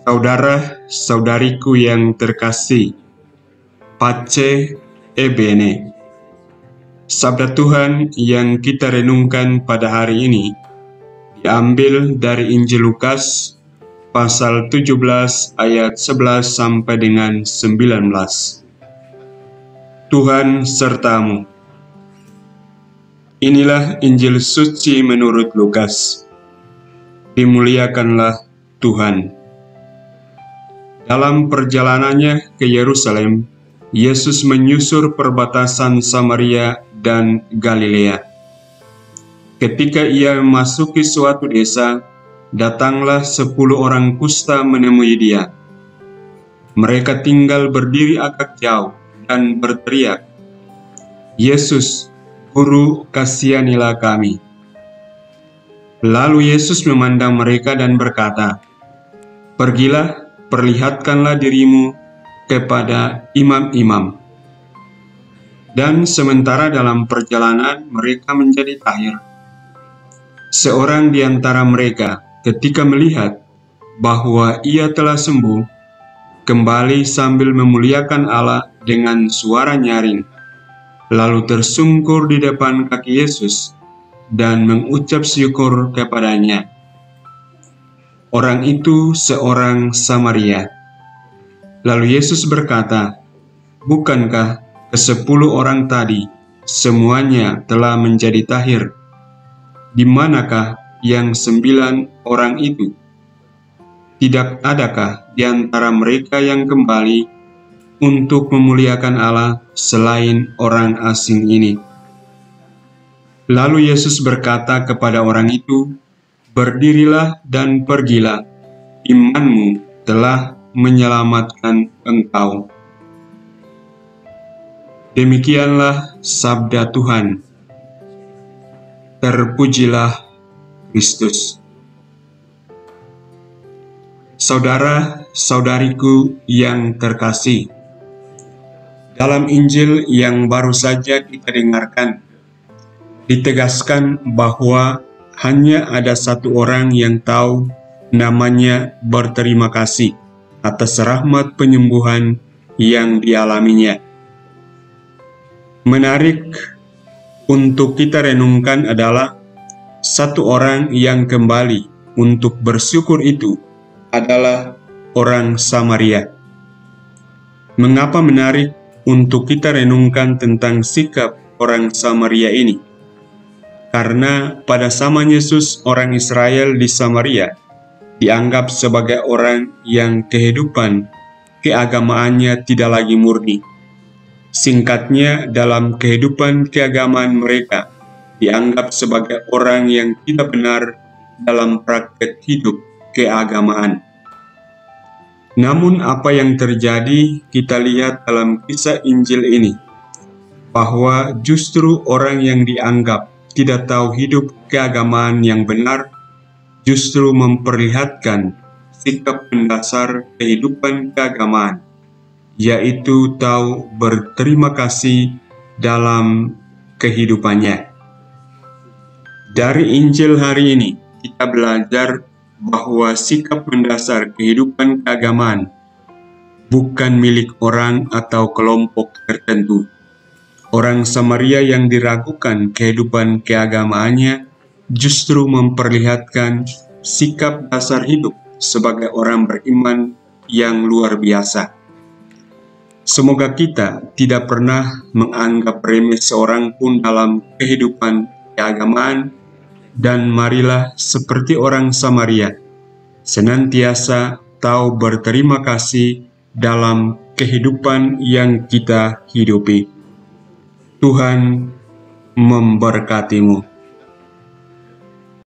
Saudara-saudariku yang terkasih, Pace e bene. Sabda Tuhan yang kita renungkan pada hari ini diambil dari Injil Lukas pasal 17 ayat 11 sampai dengan 19. Tuhan sertamu. Inilah Injil suci menurut Lukas. Dimuliakanlah Tuhan. Dalam perjalanannya ke Yerusalem, Yesus menyusur perbatasan Samaria dan Galilea. Ketika ia memasuki suatu desa, datanglah 10 orang kusta menemui dia. Mereka tinggal berdiri agak jauh dan berteriak, "Yesus, Guru, kasihanilah kami." Lalu Yesus memandang mereka dan berkata, "Pergilah, perlihatkanlah dirimu kepada imam-imam." Dan sementara dalam perjalanan mereka menjadi tahir. Seorang di antara mereka ketika melihat bahwa ia telah sembuh, kembali sambil memuliakan Allah dengan suara nyaring, lalu tersungkur di depan kaki Yesus dan mengucap syukur kepadanya. Orang itu seorang Samaria. Lalu Yesus berkata, "Bukankah ke-10 orang tadi semuanya telah menjadi tahir? Di manakah yang 9 orang itu? Tidak adakah di antara mereka yang kembali untuk memuliakan Allah selain orang asing ini?" Lalu Yesus berkata kepada orang itu, "Berdirilah dan pergilah, imanmu telah menyelamatkan engkau." Demikianlah sabda Tuhan. Terpujilah Kristus. Saudara-saudariku yang terkasih, dalam Injil yang baru saja kita dengarkan, ditegaskan bahwa hanya ada satu orang yang tahu namanya berterima kasih atas rahmat penyembuhan yang dialaminya. Menarik untuk kita renungkan adalah satu orang yang kembali untuk bersyukur itu adalah orang Samaria. Mengapa menarik untuk kita renungkan tentang sikap orang Samaria ini? Karena pada zaman Yesus, orang Israel di Samaria dianggap sebagai orang yang kehidupan keagamaannya tidak lagi murni. Singkatnya, dalam kehidupan keagamaan mereka dianggap sebagai orang yang tidak benar dalam praktek hidup keagamaan. Namun apa yang terjadi kita lihat dalam kisah Injil ini, bahwa justru orang yang dianggap tidak tahu hidup keagamaan yang benar, justru memperlihatkan sikap mendasar kehidupan keagamaan, yaitu tahu berterima kasih dalam kehidupannya. Dari Injil hari ini, kita belajar bahwa sikap mendasar kehidupan keagamaan bukan milik orang atau kelompok tertentu. Orang Samaria yang diragukan kehidupan keagamaannya justru memperlihatkan sikap dasar hidup sebagai orang beriman yang luar biasa. Semoga kita tidak pernah menganggap remeh seorang pun dalam kehidupan keagamaan, dan marilah seperti orang Samaria, senantiasa tahu berterima kasih dalam kehidupan yang kita hidupi. Tuhan memberkatimu.